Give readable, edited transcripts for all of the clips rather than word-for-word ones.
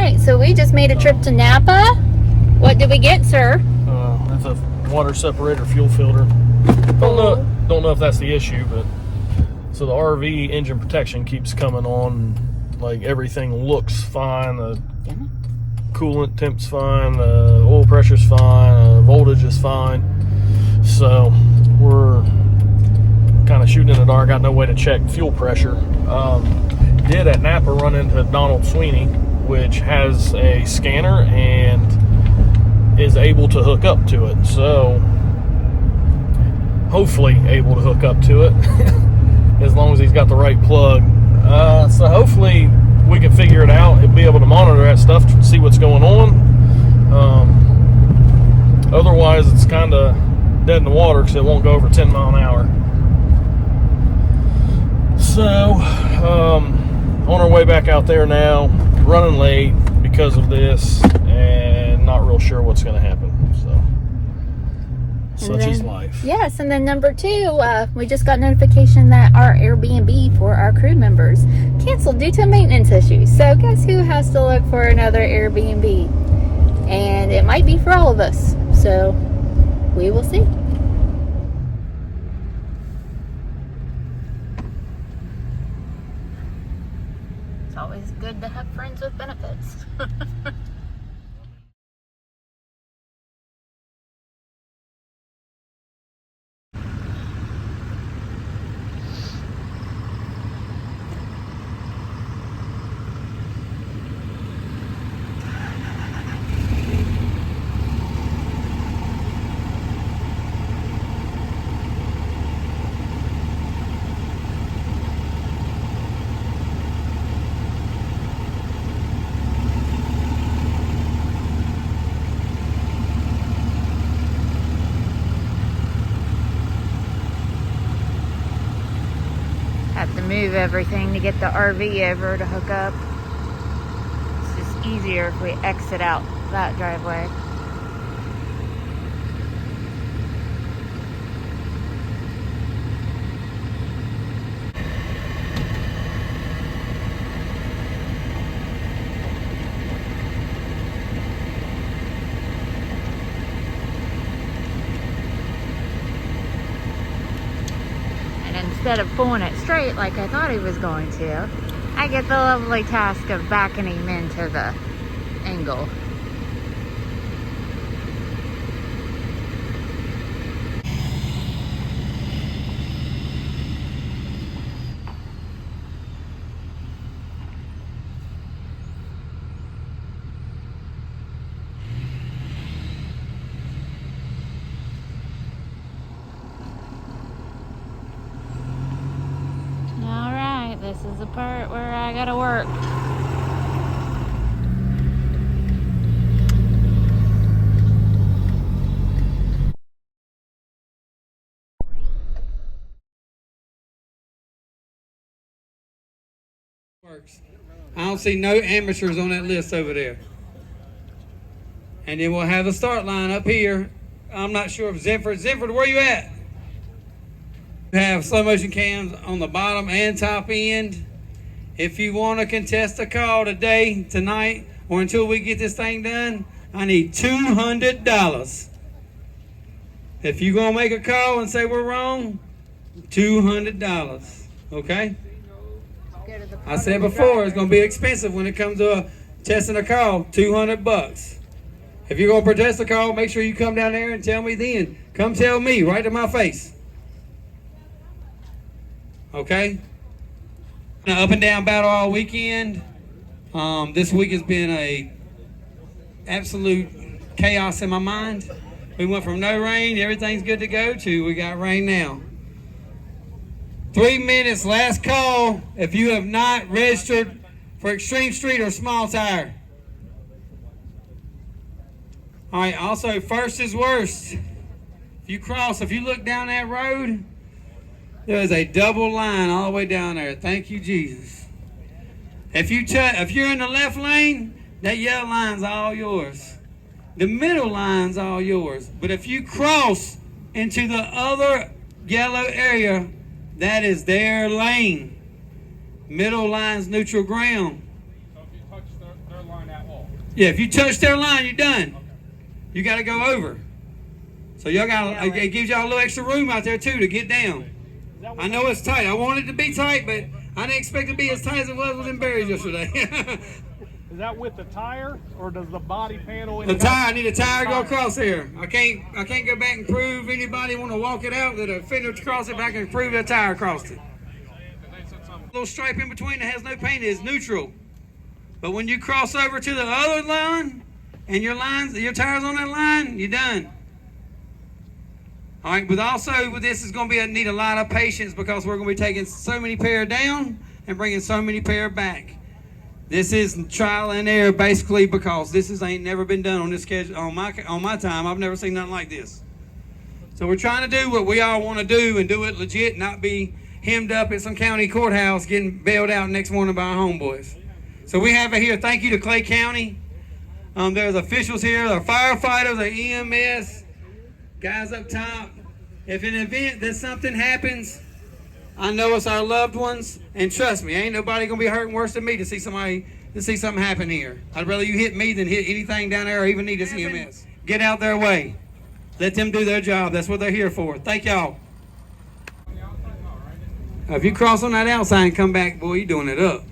right, so we just made a trip to Napa. What did we get, sir? That's a water separator fuel filter. Don't know if that's the issue, but so the RV engine protection keeps coming on. Like everything looks fine. The coolant temp's fine. The oil pressure's fine. Voltage is fine. So we're kind of shooting in the dark. Got no way to check fuel pressure. Did at Napa run into Donald Sweeney, which has a scanner and is able to hook up to it. So hopefully able to hook up to it as long as he's got the right plug. So hopefully we can figure it out and be able to monitor that stuff to see what's going on. Otherwise it's kind of dead in the water because it won't go over 10 mile an hour. So on our way back out there now, running late because of this and not real sure what's going to happen. So such is life. Yes, and then number 2, we just got notification that our Airbnb for our crew members canceled due to maintenance issues. So guess who has to look for another Airbnb? And it might be for all of us. So we will see. It's always good to have friends with benefits. Have to move everything to get the RV over to hook up. It's just easier if we exit out that driveway. Instead of pulling it straight like I thought he was going to, I get the lovely task of backing him into the angle. This is the part where I gotta work. I don't see no amateurs on that list over there. And then we'll have the start line up here. I'm not sure if Zenford, where you at? We have slow motion cams on the bottom and top end. If you want to contest a call today, tonight, or until we get this thing done, I need $200. If you're going to make a call and say we're wrong, $200. Okay? I said before, it's going to be expensive when it comes to testing a call, $200. If you're going to protest a call, make sure you come down there and tell me then. Come tell me right to my face. Okay? An up and down battle all weekend. This week has been a absolute chaos in my mind. We went from no rain, everything's good to go, to we got rain now. 3 minutes, last call, if you have not registered for Extreme Street or Small Tire. All right, also, first is worst. If you look down that road, there is a double line all the way down there. Thank you, Jesus. If you're in the left lane, that yellow line's all yours. The middle line's all yours. But if you cross into the other yellow area, that is their lane. Middle line's neutral ground. So if you touch their line at all? Yeah, if you touch their line, you're done. You got to go over. So y'all got, it gives y'all a little extra room out there too to get down. I know it's tight. I want it to be tight, but I didn't expect it to be as tight as it was with them berries yesterday. Is that with the tire, or does the body panel? The tire, I need a tire to go across here. I can't go back and prove anybody want to walk it out that a fender across it, but I can prove that tire crossed it. Little stripe in between that has no paint is neutral. But when you cross over to the other line and your tire's on that line, you're done. All right, but also with this is going to need a lot of patience because we're going to be taking so many pair down and bringing so many pair back. This is trial and error basically because this ain't never been done on this schedule on my time. I've never seen nothing like this. So we're trying to do what we all want to do and do it legit, not be hemmed up at some county courthouse getting bailed out next morning by our homeboys. So we have it here. Thank you to Clay County. There's officials here, the firefighters, the EMS, guys up top. If an event that something happens, I know it's our loved ones, and trust me, ain't nobody gonna be hurting worse than me to see something happen here. I'd rather you hit me than hit anything down there or even need this EMS. Get out their way. Let them do their job. That's what they're here for. Thank y'all. If you cross on that outside and come back, boy, you doing it up.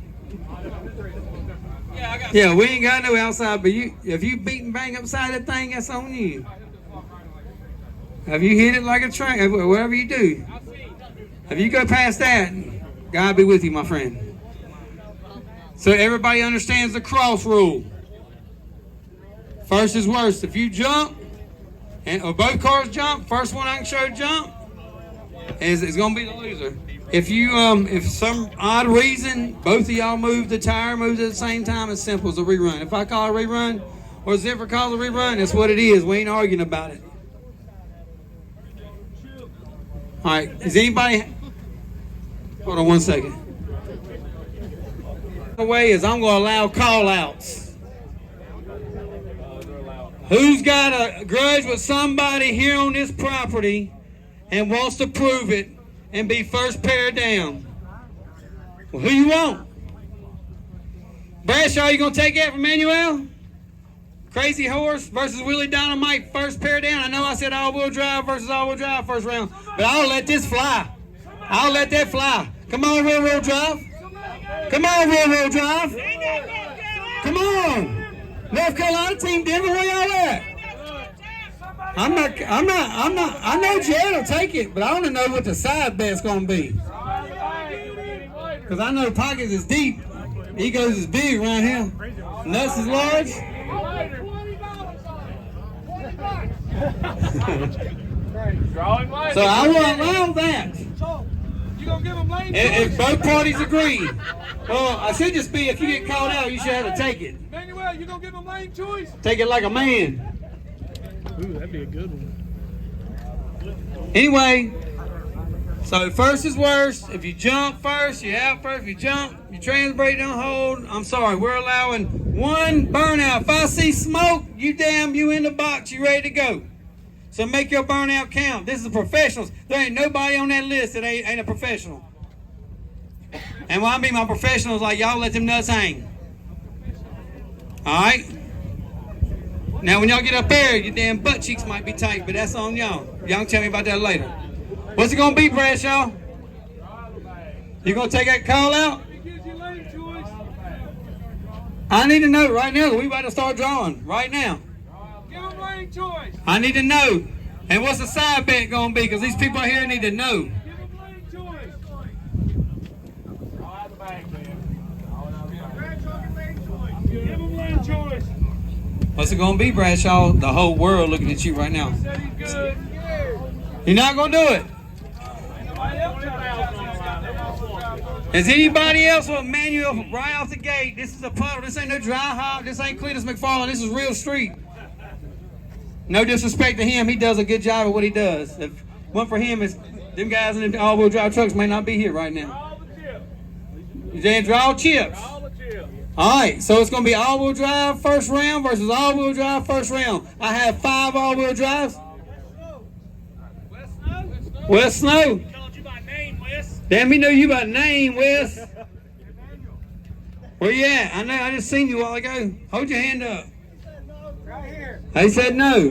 Yeah, we ain't got no outside, but if you beat and bang upside that thing, that's on you. If you hit it like a train, whatever you do. If you go past that, God be with you, my friend. So everybody understands the cross rule. First is worst. If you jump, or both cars jump, first one I can show jump is going to be the loser. If if some odd reason both of y'all the tire moves at the same time, it's simple as a rerun. If I call a rerun or Zipper calls a rerun, that's what it is. We ain't arguing about it. All right, is anybody? Hold on one second. The way is I'm going to allow call-outs. Who's got a grudge with somebody here on this property and wants to prove it and be first pair down? Well, who you want? Bradshaw, you going to take that from Manuel? Crazy Horse versus Willie Dynamite, first pair down. I know I said all-wheel drive versus all-wheel drive first round, but I'll let this fly. I'll let that fly. Come on, rear-wheel drive. Come on, rear-wheel drive. Come on. North Carolina team, Denver, where y'all at? I know Jared will take it, but I want to know what the side bet's going to be. Because I know pockets is deep. Egos is big around here. Nuts is large. So I will allow that. You gonna give them lane if both parties agree. Well, I should just be, if you get called out, you should have to take it. Manuel, you gonna give them lane choice? Take it like a man. Ooh, that'd be a good one. Anyway, so first is worst. If you jump first, you're out first. If you jump, your trans brake don't hold. I'm sorry, we're allowing one burnout. If I see smoke, you in the box, you ready to go. So make your burnout count. This is professionals. There ain't nobody on that list that ain't a professional. And when I mean my professionals, like y'all let them nuts hang. All right? Now when y'all get up there, your damn butt cheeks might be tight, but that's on y'all. Y'all can tell me about that later. What's it gonna be, Bradshaw? You gonna take that call out? I need to know right now. We about to start drawing right now. Give them lane choice. I need to know. And what's the side bet going to be? Because these people here need to know. Give them lane choice. Give them lane choice. What's it going to be, Bradshaw? The whole world looking at you right now. Said he's good. You're not going to do it. Is anybody else with Manuel right off the gate? This is a puddle. This ain't no dry hop. This ain't Cletus McFarland. This is real street. No disrespect to him. He does a good job of what he does. If it weren't for him, them guys in the all-wheel drive trucks may not be here right now. You saying draw chips? All right, so it's going to be all-wheel drive first round versus all-wheel drive first round. I have 5 all-wheel drives. Wes Snow. Called you by name, Wes. Damn, he knew you by name, Wes. Where you at? I know. I just seen you a while ago. Hold your hand up. They said no.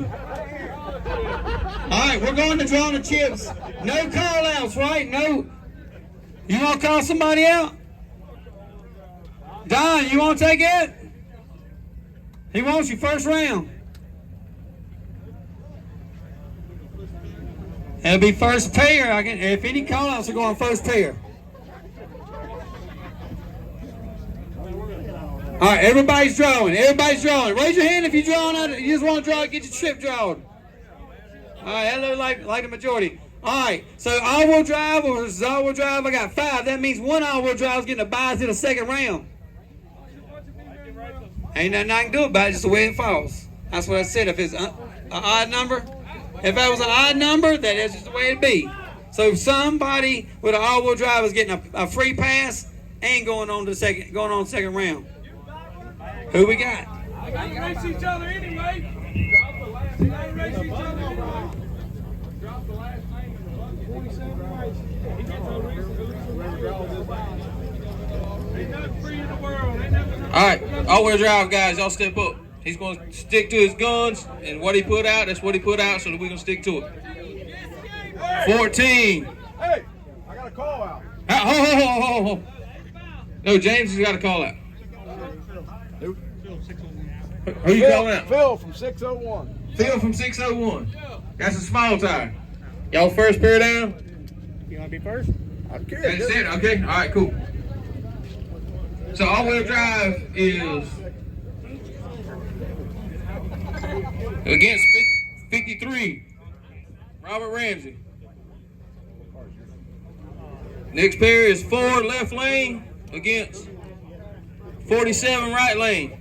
All right, we're going to draw the chips. No call outs, right? No. You want to call somebody out? Don, you want to take it? He wants you first round. It'll be first pair. If any call outs are going first pair. All right, everybody's drawing. Everybody's drawing. Raise your hand if you're drawing out. You just want to draw, get your chip drawn. All right, that looks like the majority. All right, so all-wheel drive versus all-wheel drive. I got 5. That means one all-wheel drive is getting a bye to the second round. Ain't nothing I can do about it. Just the way it falls. That's what I said. If it's an odd number, if that was an odd number, that is just the way it be. So somebody with an all-wheel drive is getting a free pass and going on to second round. Who we got? They race each other anyway. They race each other. Drop the last name in the 27 race. He gets a Ain't nothing free in the world. All right, all-wheel drive guys, y'all step up. He's going to stick to his guns, and what he put out, that's what he put out, so that we're going to stick to it. 14. Hey, I got a call out. Ho. No, James has got a call out. Who you calling out? Phil from 601. Phil from 601. That's a small tire. Y'all first pair down? You want to be first? I'm curious. That's it, okay? All right, cool. So all-wheel drive is against 53, Robert Ramsey. Next pair is 4 left lane against 47 right lane.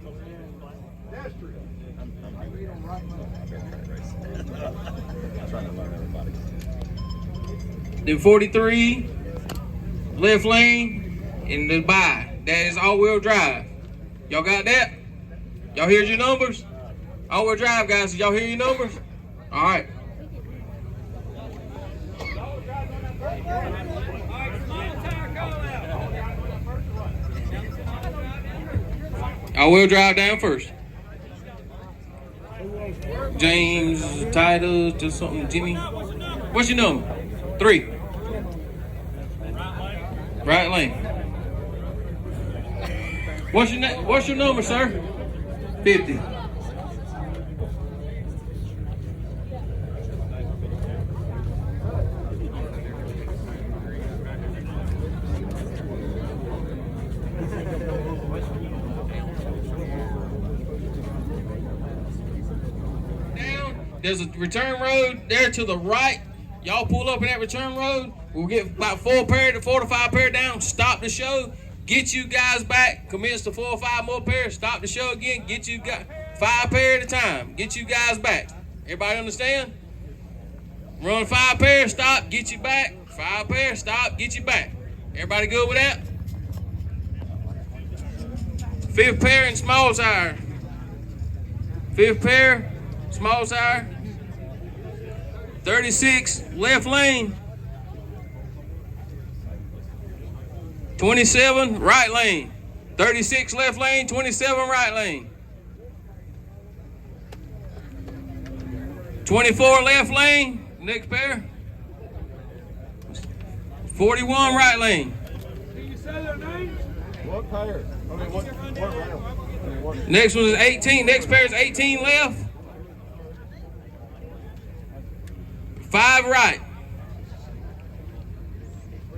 Then 43 left lane in the bye. That is all-wheel drive. Y'all got that? Y'all hear your numbers? All-wheel drive, guys. Did y'all hear your numbers? All right. All-wheel drive down first. James, Titus, just something, Jimmy. What's your number? 3. Right lane. What's your number, sir? 50. There's a return road there to the right. Y'all pull up in that return road. We'll get about 4 to 5 pair down. Stop the show. Get you guys back. Commence to 4 or 5 more pairs. Stop the show again. Get you guys 5 pair at a time. Get you guys back. Everybody understand? Run 5 pairs. Stop. Get you back. 5 pairs. Stop. Get you back. Everybody good with that? 5th pair in small tire. 5th pair. Small tire. 36 left lane. 27 right lane. 36 left lane, 27 right lane. 24 left lane, next pair. 41 right lane. Can you say their names? What pair? I mean, what round? Next one is 18. Next pair is 18 left. 5 right.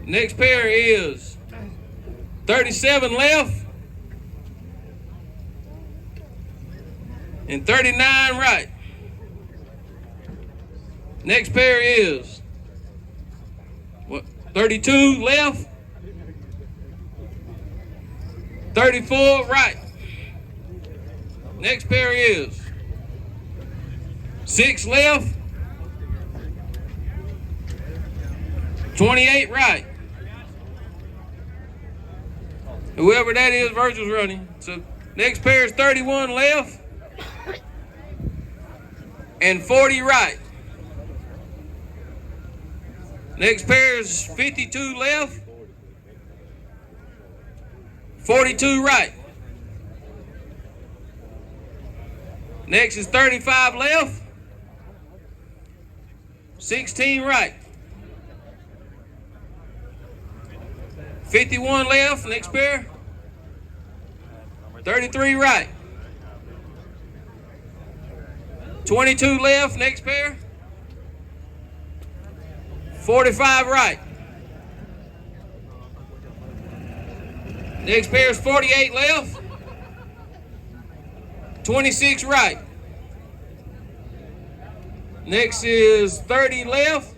Next pair is 37 left and 39 right. Next pair is 32 left, 34 right. Next pair is 6 left, 28 right. Whoever that is, Virgil's running. So next pair is 31 left and 40 right. Next pair is 52 left, 42 right. Next is 35 left. 16 right. 51 left, next pair. 33 right. 22 left, next pair. 45 right. Next pair is 48 left. 26 right. Next is 30 left.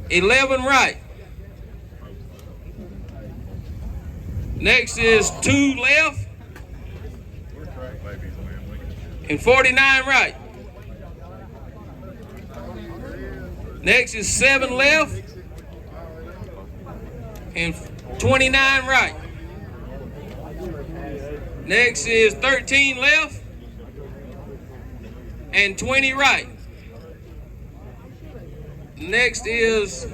11 right. Next is 2 left. And 49 right. Next is 7 left. And 29 right. Next is 13 left. And 20 right. Next is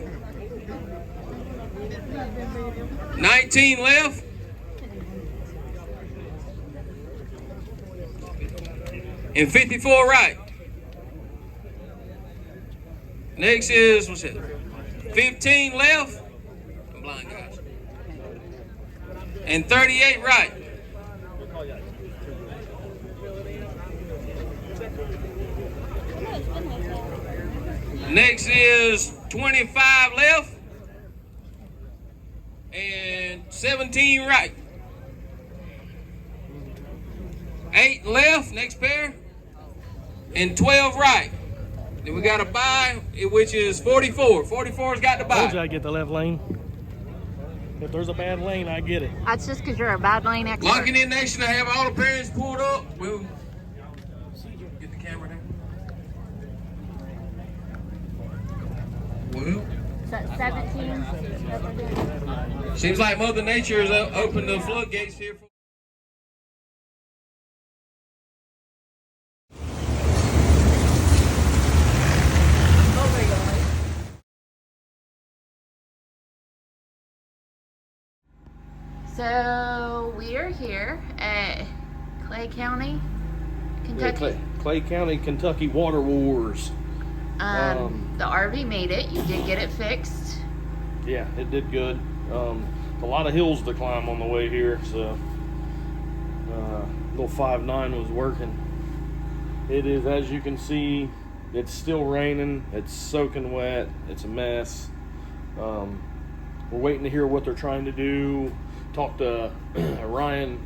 19 left. And 54 right. Next is, what's it? 15 left. I'm blind, guys. And 38 right. Next is 25 left. And 17 right. 8 left, next pair. And 12 right. Then we got a bye, which is 44. 44's got the I told you bye. I get the left lane. If there's a bad lane, I get it. That's just because you're a bad lane expert. Locking in nation, I have all the pairings pulled up. We'll get the camera there. Well, Is that 17? seems like Mother Nature has opened the floodgates here. So we are here at Clay County, Kentucky. Clay County, Kentucky Water Wars. The RV made it. You did get it fixed. Yeah, it did good. A lot of hills to climb on the way here, so little 5.9 was working. It is, as you can see, it's still raining. It's soaking wet. It's a mess. We're waiting to hear what they're trying to do. Talked to Ryan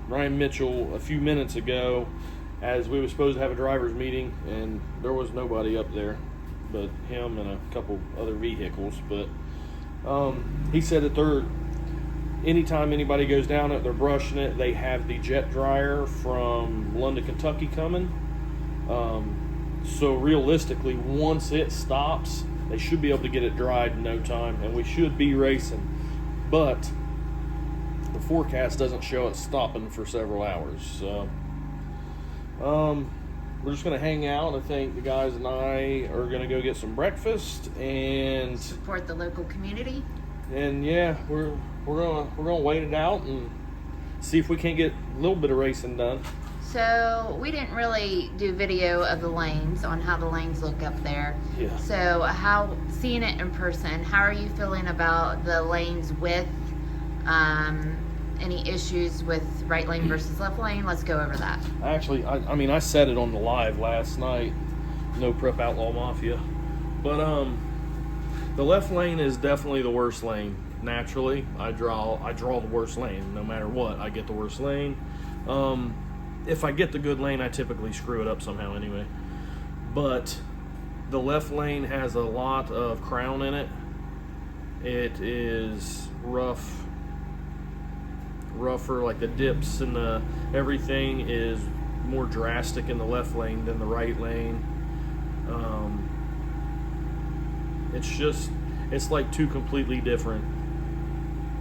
Mitchell a few minutes ago as we were supposed to have a driver's meeting, and there was nobody up there but him and a couple other vehicles. But he said that anytime anybody goes down it, they're brushing it. They have the jet dryer from London, Kentucky coming. So realistically, once it stops, they should be able to get it dried in no time, and we should be racing. But the forecast doesn't show it stopping for several hours. So we're just going to hang out. I think the guys and I are going to go get some breakfast and Support the local community. And yeah, we're gonna wait it out and see if we can't get a little bit of racing done. So we didn't really do video of the lanes on how the lanes look up there. Yeah. So seeing it in person, how are you feeling about the lanes width? Any issues with right lane versus left lane? Let's go over that. Actually, I said it on the live last night. No Prep Outlaw Mafia, but the left lane is definitely the worst lane. Naturally, I draw the worst lane. No matter what, I get the worst lane. If I get the good lane, I typically screw it up somehow anyway. But the left lane has a lot of crown in it. It is rougher, like the dips and everything is more drastic in the left lane than the right lane. It's like two completely different.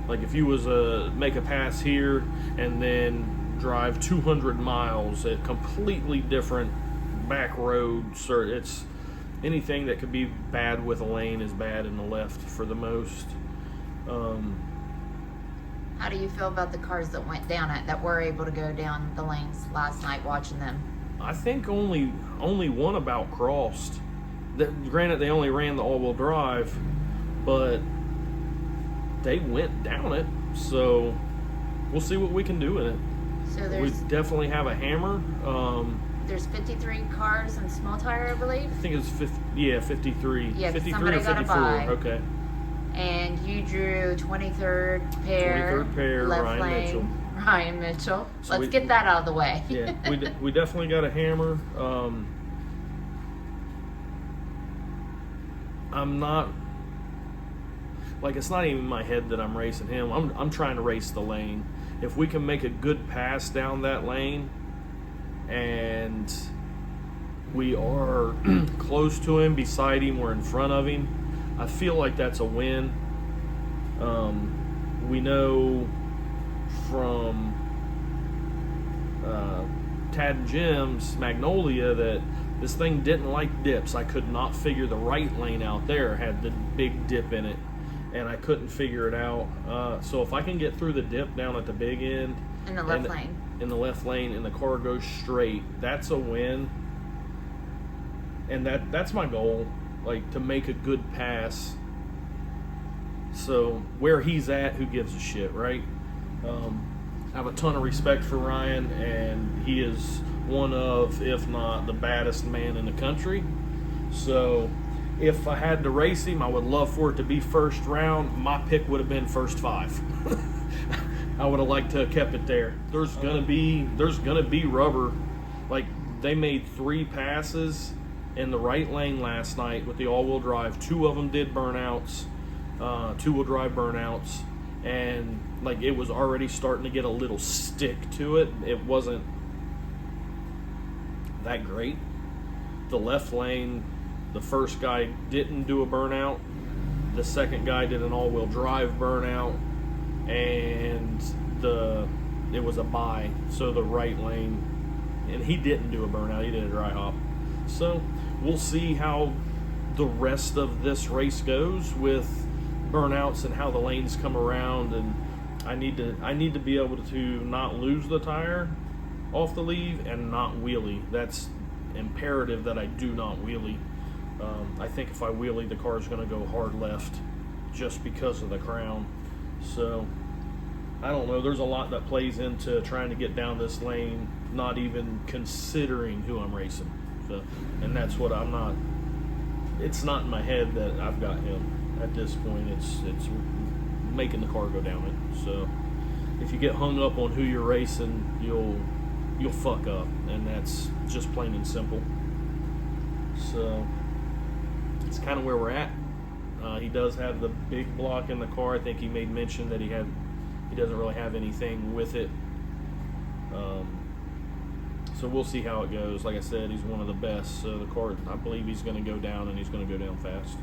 Like if you was make a pass here and then drive 200 miles at completely different back roads, or it's anything that could be bad with a lane is bad in the left for the most. How do you feel about the cars that went down it, that were able to go down the lanes last night watching them? I think only one about crossed. Granted, they only ran the all-wheel drive, but they went down it. So we'll see what we can do in it. So We there's definitely have a hammer. there's 53 cars and small tire, I believe. I think it's 53. Yeah, 53 somebody or got a 54. buy. Okay. And you drew 23rd pair. 23rd pair, left Ryan lane, Mitchell. Ryan Mitchell. So Let's we- get that out of the way. Yeah, we definitely got a hammer. I'm not, like, it's not even in my head that I'm racing him. I'm trying to race the lane. If we can make a good pass down that lane and we are close to him, beside him, we're in front of him, I feel like that's a win. We know from Tad and Jim's Magnolia that this thing didn't like dips. I could not figure the right lane out there had the big dip in it, and I couldn't figure it out. So if I can get through the dip down at the big end In the left lane. in the left lane, and the car goes straight, that's a win. And that's my goal, like, to make a good pass. So where he's at, who gives a shit, right? I have a ton of respect for Ryan, and he is one of, if not the baddest man in the country. So if I had to race him, I would love for it to be first round. My pick would have been first 5. I would have liked to have kept it there. There's gonna be rubber. Like, they made 3 passes in the right lane last night with the all-wheel drive. 2 of them did burnouts, 2-wheel drive burnouts, and like, it was already starting to get a little stick to it. It wasn't that great. The left lane, the first guy didn't do a burnout. The second guy did an all-wheel drive burnout, and it was a bye. So the right lane, and he didn't do a burnout. He did a dry hop. So we'll see how the rest of this race goes with burnouts and how the lanes come around. And I need to be able to not lose the tire off the leave and not wheelie. That's imperative that I do not wheelie. I think if I wheelie, the car's going to go hard left just because of the crown. So I don't know. There's a lot that plays into trying to get down this lane, not even considering who I'm racing. So, and that's what I'm not. It's not in my head that I've got him at this point. It's making the car go down it. So if you get hung up on who you're racing, you'll fuck up, and that's just plain and simple. So it's kind of where we're at. He does have the big block in the car. I think he made mention that he doesn't really have anything with it. So we'll see how it goes. Like I said, he's one of the best. So the car, I believe he's going to go down, and he's going to go down fast.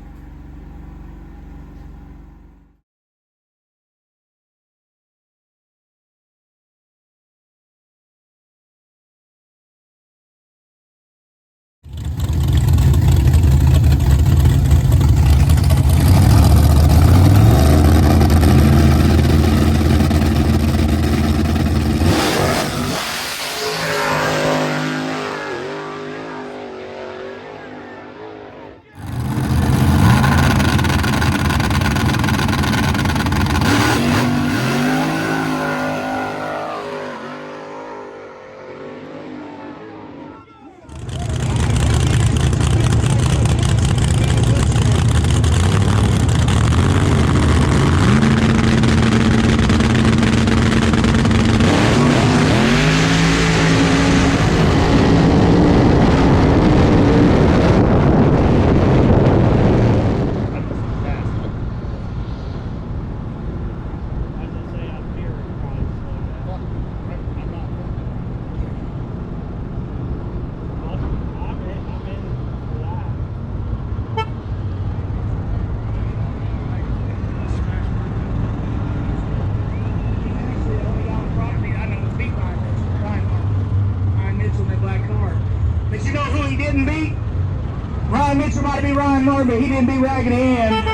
Ryan Mitchell might be Ryan Martin, but he didn't beat Raggedy Ann.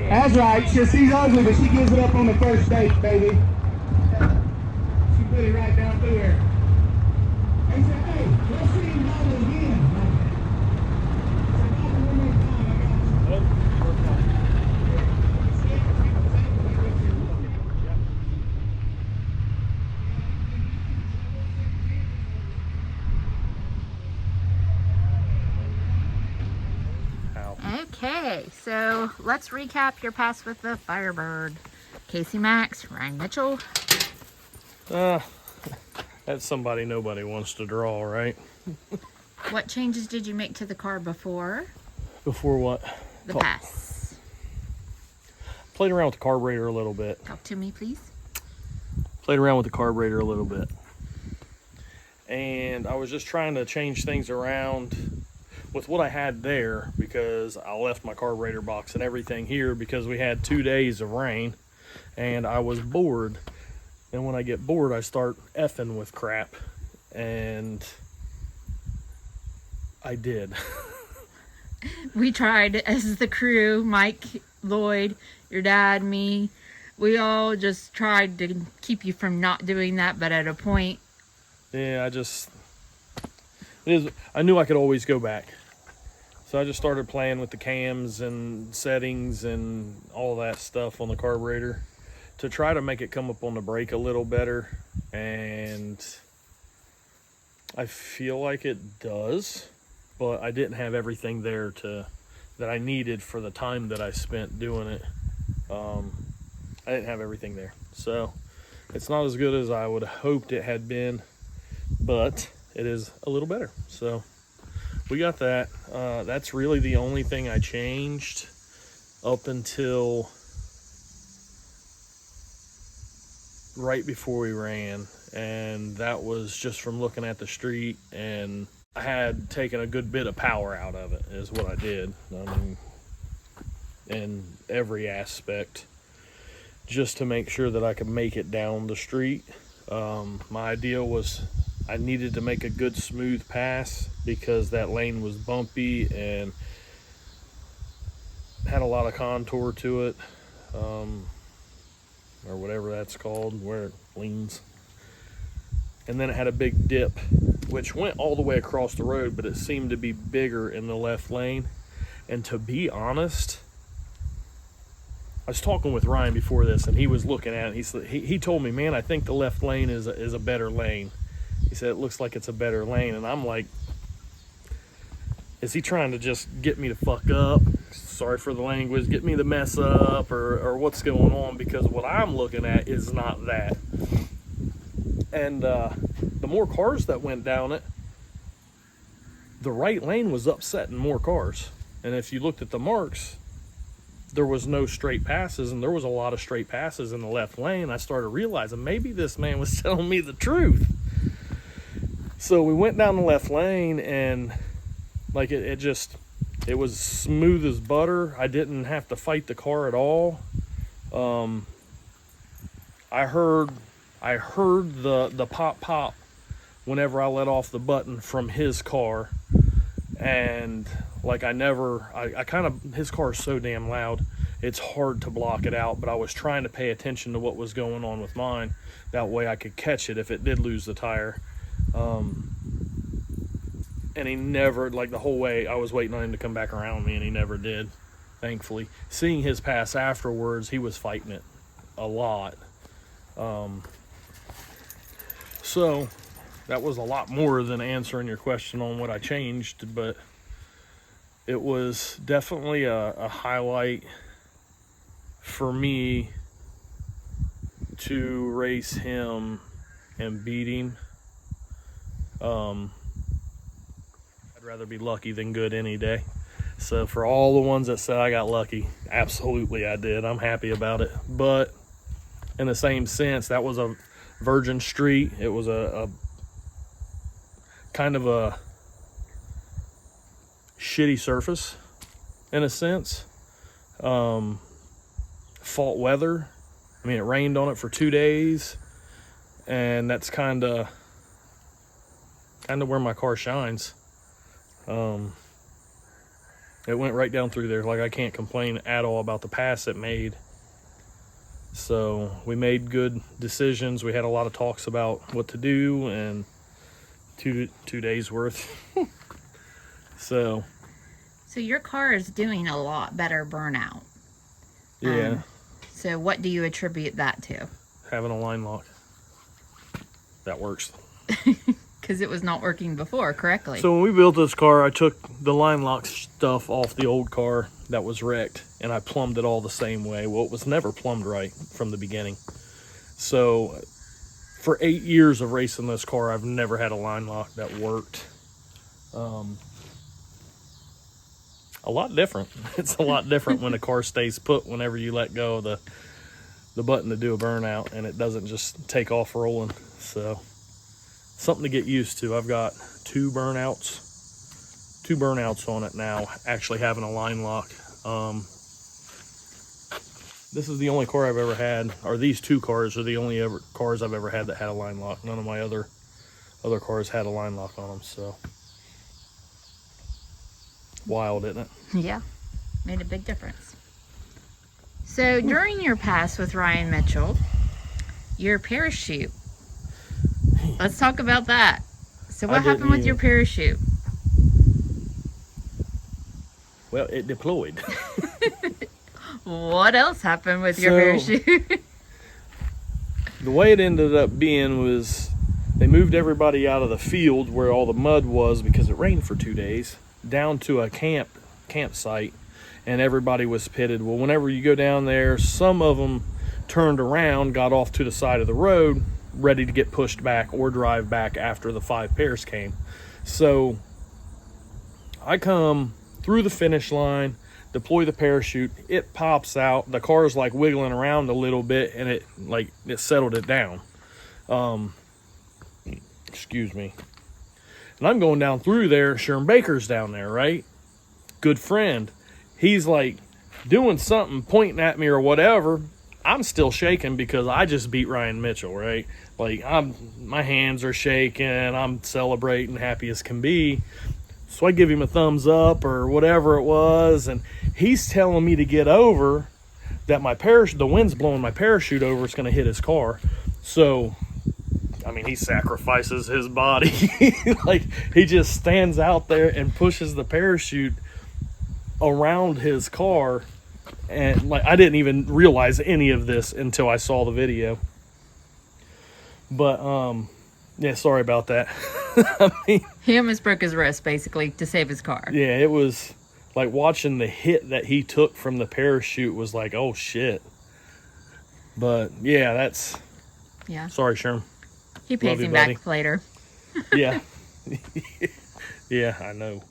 That's right. She's ugly, but she gives it up on the first date, baby. Okay, so let's recap your pass with the Firebird. Casey Max, Ryan Mitchell. That's somebody nobody wants to draw, right? What changes did you make to the car before Before what? the pass? Played around with the carburetor a little bit. Talk to me, please. Played around with the carburetor a little bit. And I was just trying to change things around with what I had there, because I left my carburetor box and everything here because we had 2 days of rain and I was bored. And when I get bored, I start effing with crap. And I did. We tried as the crew, Mike, Lloyd, your dad, me. We all just tried to keep you from not doing that, but at a point, Yeah, I knew I could always go back. So I just started playing with the cams and settings and all that stuff on the carburetor to try to make it come up on the brake a little better. And I feel like it does, but I didn't have everything there that I needed for the time that I spent doing it. I didn't have everything there. So it's not as good as I would have hoped it had been, but it is a little better. So we got that. That's really the only thing I changed up until right before we ran. And that was just from looking at the street, and I had taken a good bit of power out of it is what I did. I mean, in every aspect, just to make sure that I could make it down the street. My idea was I needed to make a good smooth pass because that lane was bumpy and had a lot of contour to it, or whatever that's called, where it leans. And then it had a big dip, which went all the way across the road, but it seemed to be bigger in the left lane. And to be honest, I was talking with Ryan before this, and he was looking at it. He told me, man, I think the left lane is a better lane. He said, it looks like it's a better lane. And I'm like, is he trying to just get me to fuck up? Sorry for the language, get me to mess up, or what's going on? Because what I'm looking at is not that. And the more cars that went down it, the right lane was upsetting more cars. And if you looked at the marks, there was no straight passes, and there was a lot of straight passes in the left lane. I started realizing maybe this man was telling me the truth. So we went down the left lane, and like it was smooth as butter. I didn't have to fight the car at all. I heard the pop whenever I let off the button from his car, and like his car is so damn loud, it's hard to block it out, but I was trying to pay attention to what was going on with mine. That way I could catch it if it did lose the tire. And he never, like the whole way I was waiting on him to come back around me, and he never did, thankfully. Seeing his pass afterwards, he was fighting it a lot. So that was a lot more than answering your question on what I changed, but it was definitely a highlight for me to race him and beat him. I'd rather be lucky than good any day. So for all the ones that said I got lucky, absolutely I did. I'm happy about it. But in the same sense, that was a virgin street. It was a kind of a shitty surface in a sense. Fault weather. I mean, it rained on it for 2 days, and that's kind of where my car shines. It went right down through there. Like, I can't complain at all about the pass it made. So we made good decisions. We had a lot of talks about what to do, and two days worth. So your car is doing a lot better burnout. Yeah. So what do you attribute that to? Having a line lock. That works. Because it was not working before correctly. So when we built this car, I took the line lock stuff off the old car that was wrecked, and I plumbed it all the same way. Well, it was never plumbed right from the beginning. So for 8 years of racing this car, I've never had a line lock that worked. A lot different. It's a lot different when a car stays put whenever you let go of the button to do a burnout, and it doesn't just take off rolling. So something to get used to. I've got two burnouts on it now, actually having a line lock. This is the only car I've ever had, or these two cars are the only cars I've ever had that had a line lock. None of my other cars had a line lock on them. So wild, isn't it? Yeah, made a big difference. So during your pass with Ryan Mitchell, your parachute, let's talk about that. So what happened with your parachute? Well, it deployed. What else happened with your parachute? The way it ended up being was they moved everybody out of the field where all the mud was because it rained for 2 days down to a campsite, and everybody was pitted. Well, whenever you go down there, some of them turned around, got off to the side of the road, ready to get pushed back or drive back after the 5 pairs came. So I come through the finish line, deploy the parachute, it pops out, the car's like wiggling around a little bit, and it settled it down. Excuse me. And I'm going down through there, Sherm Baker's down there, right? Good friend. He's like doing something, pointing at me or whatever. I'm still shaking because I just beat Ryan Mitchell, right? Like my hands are shaking, I'm celebrating, happy as can be. So I give him a thumbs up or whatever it was, and he's telling me to get over, that my parachute, the wind's blowing my parachute over, it's going to hit his car. So, I mean, he sacrifices his body. Like, he just stands out there and pushes the parachute around his car. And like, I didn't even realize any of this until I saw the video. But, yeah, sorry about that. I mean, He almost broke his wrist, basically, to save his car. yeah, it was like watching the hit that he took from the parachute was like, oh shit. But yeah, that's, Yeah. sorry, Sherm. He pays Love you, him buddy. back later. Yeah. Yeah, I know.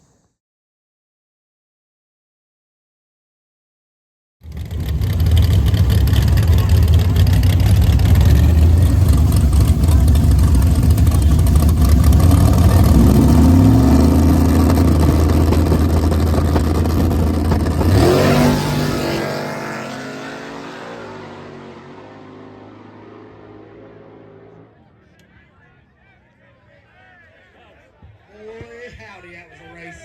Howdy, that was a race.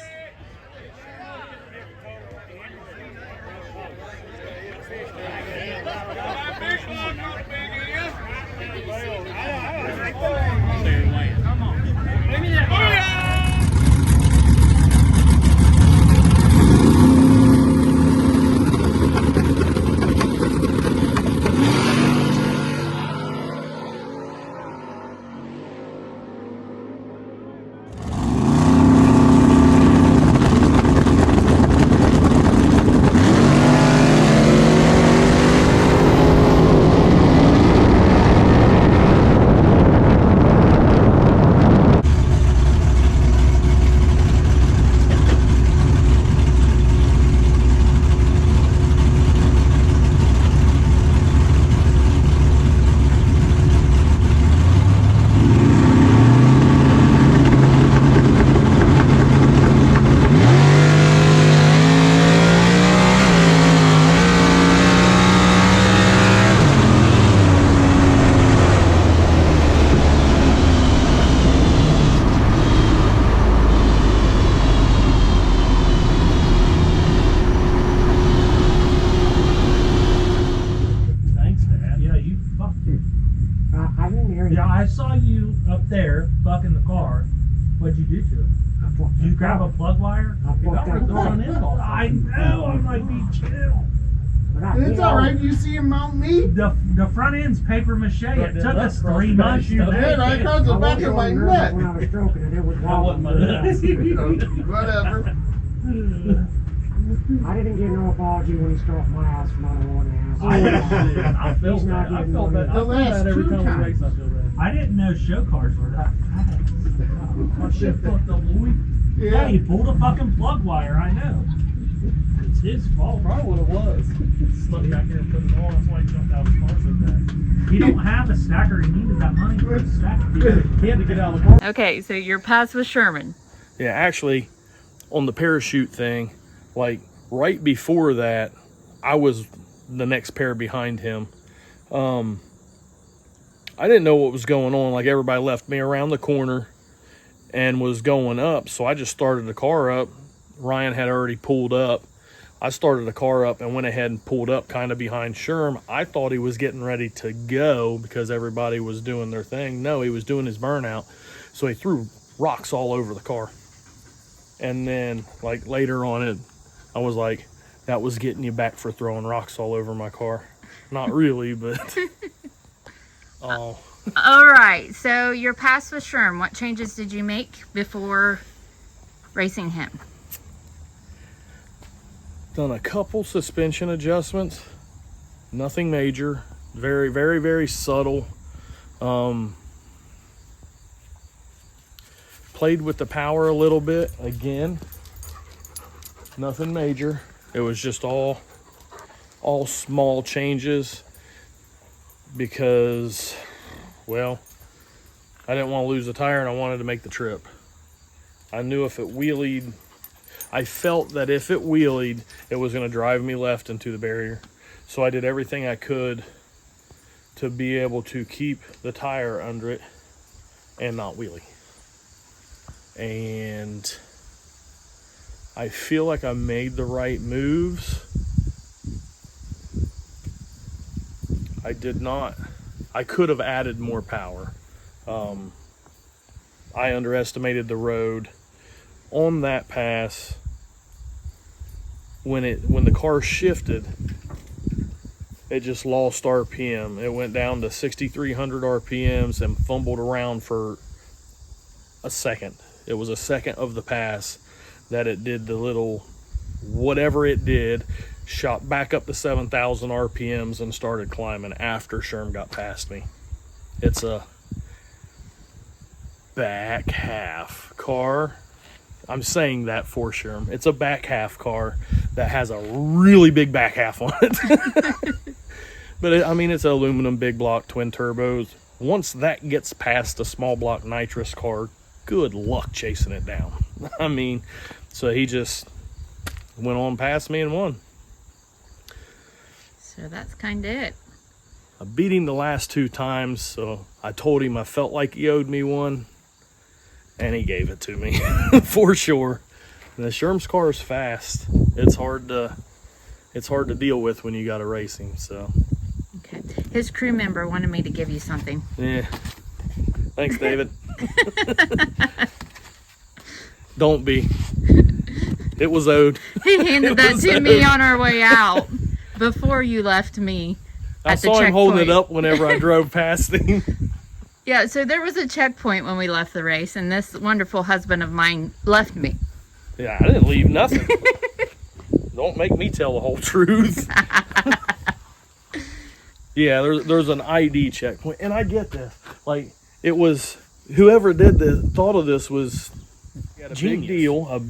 Thanks, Dad. Yeah, you fucked it. I didn't hear you. Yeah, I saw you up there fucking the car. What'd you do to it? Did you grab a plug wire? I You fucked got that throwing in. I know. I'm like, be chill. you It's know, all right. You see him mount me. The front end's paper mache. It took us 3 months to Yeah, make right it. across the back of my when neck. I was stroking it, it was That wasn't my nuts. Whatever. I didn't get no apology when he stroked my ass for not wanting to ask. I felt He's not that. I getting felt no that. I feel last that every two time we times. race. I feel that. I didn't know show cars were that fast. Oh, shit fucked up, Louis. Yeah, he pulled a fucking plug wire. I know. It's his fault. Probably what it was. Stuck back here and put it on. That's why he jumped out of the car so fast. He don't have a stacker. He needed that money for a stacker. He had to get out of the car. Okay, so your pass with Sherman. Yeah, actually, on the parachute thing, like right before that, I was the next pair behind him. I didn't know what was going on. Like, everybody left me around the corner and was going up, so I just started the car up. Ryan had already pulled up. I started the car up and went ahead and pulled up kind of behind Sherm. I thought he was getting ready to go because everybody was doing their thing. No, he was doing his burnout. So he threw rocks all over the car. And then, like, later on it, I was like, that was getting you back for throwing rocks all over my car. Not really, but... Oh. All right, so your pass with Sherm, what changes did you make before racing him? Done a couple suspension adjustments. Nothing major. Very, very, very subtle. Played with the power a little bit. Again, nothing major. It was just all small changes because, well, I didn't want to lose the tire and I wanted to make the trip. I knew if it wheelied, I felt that if it wheelied, it was going to drive me left into the barrier. So I did everything I could to be able to keep the tire under it and not wheelie. And I feel like I made the right moves. I did not. I could have added more power. I underestimated the road on that pass. When the car shifted, it just lost RPM. It went down to 6,300 RPMs and fumbled around for a second. It was a second of the pass that it did the little whatever it did, shot back up to 7,000 RPMs and started climbing after Sherm got past me. It's a back half car. I'm saying that for Sherm. It's a back half car that has a really big back half on it. But it's an aluminum big block twin turbos. Once that gets past a small block nitrous car, good luck chasing it down. So he just went on past me and won. So that's kind of it. I beat him the last 2 times, so I told him I felt like he owed me one, and he gave it to me for sure. And the Sherm's car is fast. It's hard to deal with when you got to race him. So. Okay. His crew member wanted me to give you something. Yeah. Thanks, David. Don't be. It was owed. He handed that to me on our way out before you left me. I at the saw him holding it checkpoint. up whenever I drove past him. Yeah, so there was a checkpoint when we left the race, and this wonderful husband of mine left me. Yeah, I didn't leave nothing. Don't make me tell the whole truth. Yeah, there's an ID checkpoint, and I get this. Like, it was whoever did this thought of this was a big deal.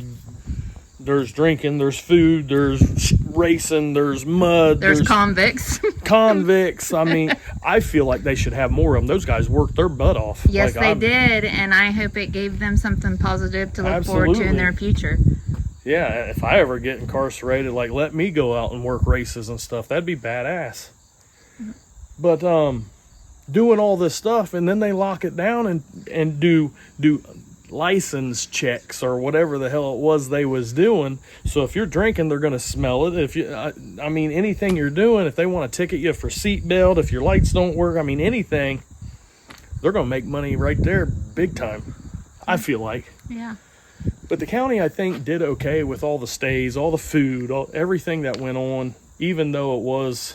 There's drinking, there's food, there's racing, there's mud, There's convicts. convicts. I feel like they should have more of them. Those guys worked their butt off. Yes, Like, they did, and I hope it gave them something positive to look forward to in Absolutely. their future. Yeah, if I ever get incarcerated, like, let me go out and work races and stuff. That'd be badass. But doing all this stuff, and then they lock it down and do license checks or whatever the hell it was they was doing. So if you're drinking, they're going to smell it. If you, anything you're doing, if they want to ticket you for seatbelt, if your lights don't work, anything, they're going to make money right there, big time. I feel like. Yeah. But the county, I think, did okay with all the stays, all the food, everything that went on. even though it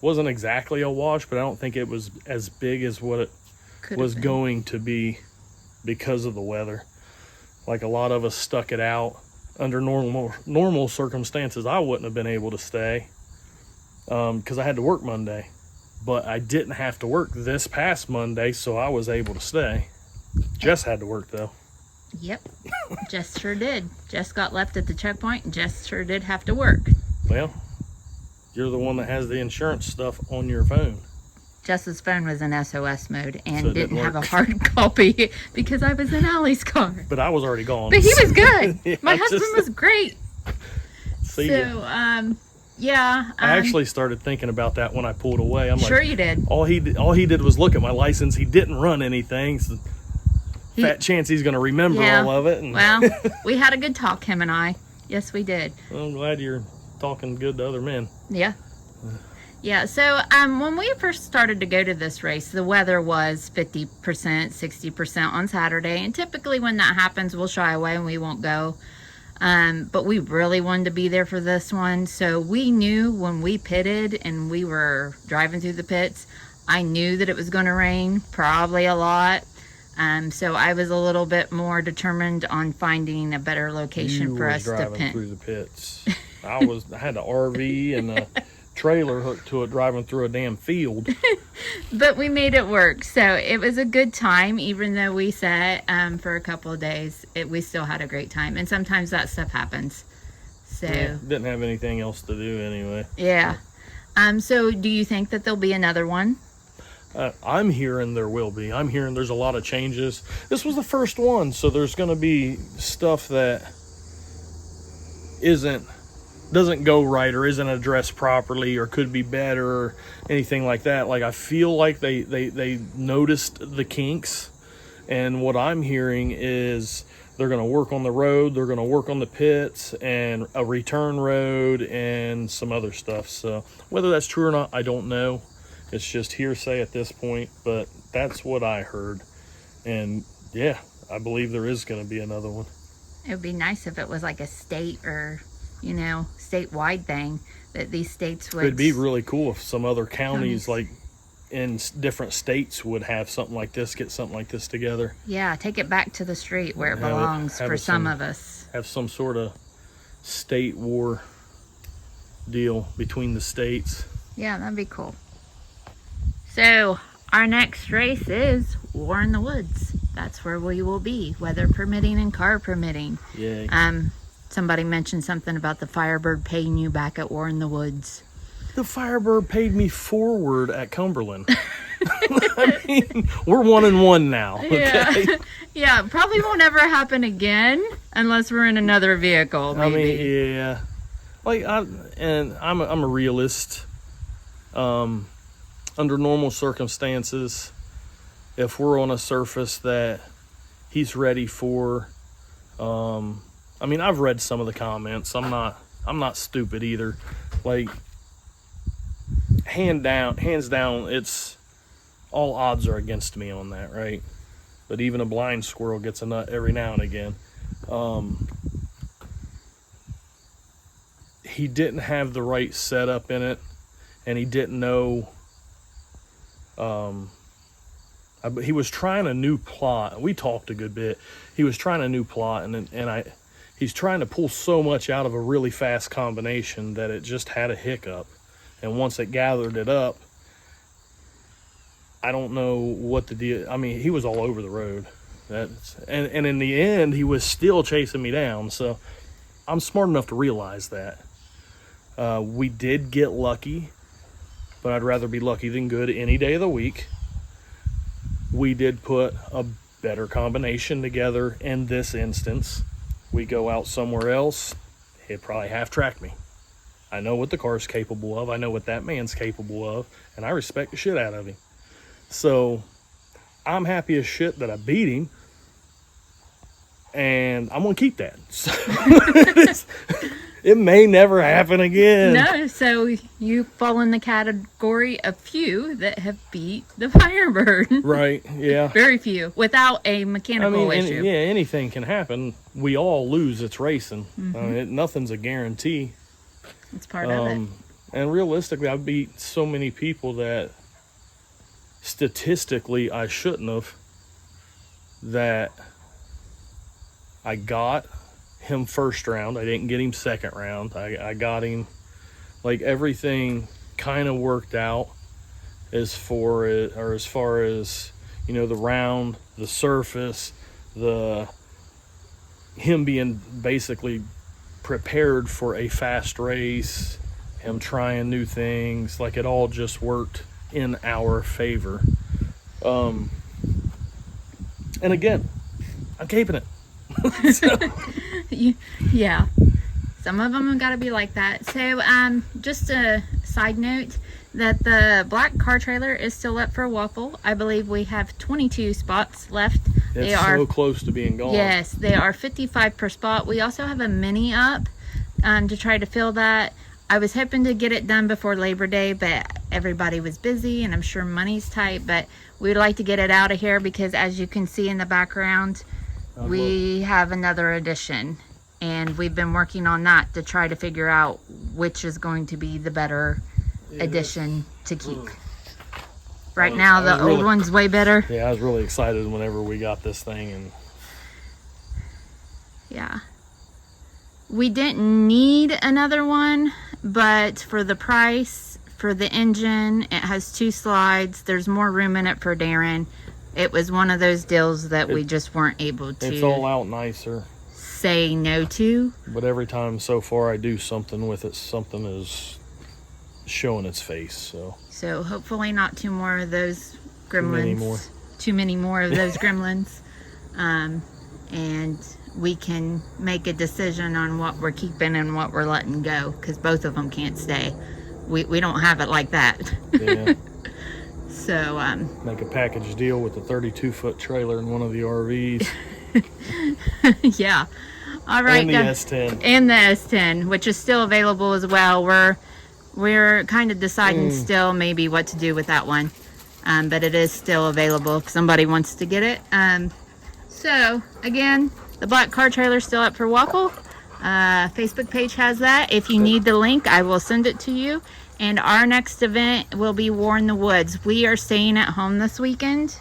wasn't exactly a wash, but I don't think it was as big as what it was going to be because of the weather. Like a lot of us stuck it out. Under normal circumstances, I wouldn't have been able to stay because I had to work Monday. But I didn't have to work this past Monday, so I was able to stay. Jess had to work, though. Yep. Jess sure did. Jess got left at the checkpoint, and Jess sure did have to work. Well, you're the one that has the insurance stuff on your phone. Jess's phone was in SOS mode and So it didn't didn't have a work. hard copy because I was in Allie's car. But I was already gone. But he was good. Yeah, My I husband just- was great. See ya. So, yeah. I actually started thinking about that when I pulled away. I'm sure like, you did. all he did was look at my license. He didn't run anything. So fat chance he's going to remember Yeah. all of it. And Well, we had a good talk, him and I. Yes, we did. I'm glad you're talking good to other men. Yeah. Yeah, so when we first started to go to this race, the weather was 50%, 60% on Saturday. And typically when that happens, we'll shy away and we won't go. But we really wanted to be there for this one. So we knew when we pitted and we were driving through the pits, I knew that it was going to rain, probably a lot. So I was a little bit more determined on finding a better location You for was us to driving pit. through the pits. I had an RV and a trailer hooked to it driving through a damn field. But we made it work. So it was a good time, even though we sat for a couple of days. We still had a great time. And sometimes that stuff happens. So, Yeah, didn't have anything else to do anyway. yeah. So do you think that there'll be another one? I'm hearing there will be. I'm hearing there's a lot of changes. This was the first one, so there's going to be stuff that doesn't go right or isn't addressed properly or could be better or anything like that. Like I feel like they noticed the kinks, and what I'm hearing is they're going to work on the road, they're going to work on the pits and a return road and some other stuff. So whether that's true or not, I don't know. It's just hearsay at this point, but that's what I heard. And yeah, I believe there is going to be another one. It would be nice if it was like a state or, statewide thing that these states would. It'd be really cool if some other counties, like in different states, would have something like this, get something like this together. Yeah, take it back to the street where it Have it- belongs have for it some some- of us. Have some sort of state war deal between the states. Yeah, that'd be cool. So, our next race is War in the Woods. That's where we will be, weather permitting and car permitting. Yay. Somebody mentioned something about the Firebird paying you back at War in the Woods. The Firebird paid me forward at Cumberland. I mean, we're 1-1 now. Okay? Yeah. Yeah, probably won't ever happen again unless we're in another vehicle, I maybe. mean, yeah. Like, I'm a realist. Under normal circumstances, if we're on a surface that he's ready for, I mean, I've read some of the comments. I'm not stupid either. Like, hands down, it's all odds are against me on that, right? But even a blind squirrel gets a nut every now and again. He didn't have the right setup in it, and he didn't know. He was trying a new plot. We talked a good bit. He was trying a new plot, he's trying to pull so much out of a really fast combination that it just had a hiccup. And once it gathered it up, I don't know what the deal. I mean, he was all over the road. And in the end, he was still chasing me down. So I'm smart enough to realize that. We did get lucky, but I'd rather be lucky than good any day of the week. We did put a better combination together in this instance. We go out somewhere else, he'd probably half-track me. I know what the car's capable of. I know what that man's capable of, and I respect the shit out of him. So I'm happy as shit that I beat him, and I'm going to keep that. So, it may never happen again. No, so you fall in the category of few that have beat the Firebird. Right, yeah. Very few, without a mechanical issue. Yeah, anything can happen. We all lose. It's racing. Mm-hmm. Nothing's a guarantee. It's part of it. And realistically, I beat so many people that statistically I shouldn't have, that I got him first round. I didn't get him second round. I got him, like, everything kind of worked out as far as, you know, the round, the surface, him being basically prepared for a fast race, him trying new things, like, it all just worked in our favor. And again, I'm keeping it. Yeah, some of them have got to be like that. So just a side note that the black car trailer is still up for Waffle. I believe we have 22 spots left. It's They are so close to being gone. Yes, they are 55 per spot. We also have a mini up to try to fill that. I was hoping to get it done before Labor Day, but everybody was busy, and I'm sure money's tight, but we'd like to get it out of here because, as you can see in the background, we have another addition, and we've been working on that to try to figure out which is going to be the better addition to keep. Right now, the old one's way better. Yeah, I was really excited whenever we got this thing, and yeah. We didn't need another one, but for the price, for the engine, it has 2 slides. There's more room in it for Darren. It was one of those deals that we just weren't able it's all to out nicer. say no to. But every time so far I do something with it, something is showing its face. So hopefully not 2 more of those gremlins. Too many more. Of those gremlins. And we can make a decision on what we're keeping and what we're letting go, because both of them can't stay. We don't have it like that. Yeah. So Make a package deal with the 32-foot trailer in one of the RVs. yeah. All right. And the S10. And the S10, which is still available as well. We're kind of deciding still maybe what to do with that one. But it is still available if somebody wants to get it. So again, the black car trailer is still up for Waffle. Facebook page has that. If you need the link, I will send it to you. And our next event will be War in the Woods. We are staying at home this weekend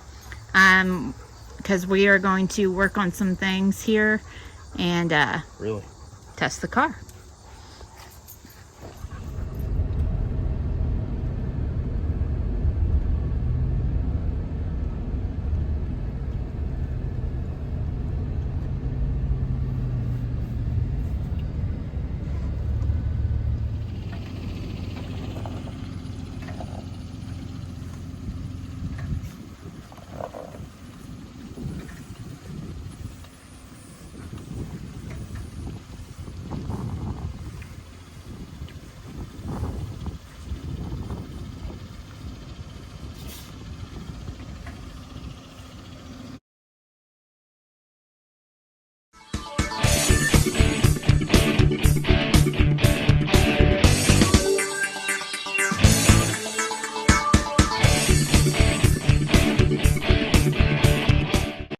because we are going to work on some things here and Really? test the car.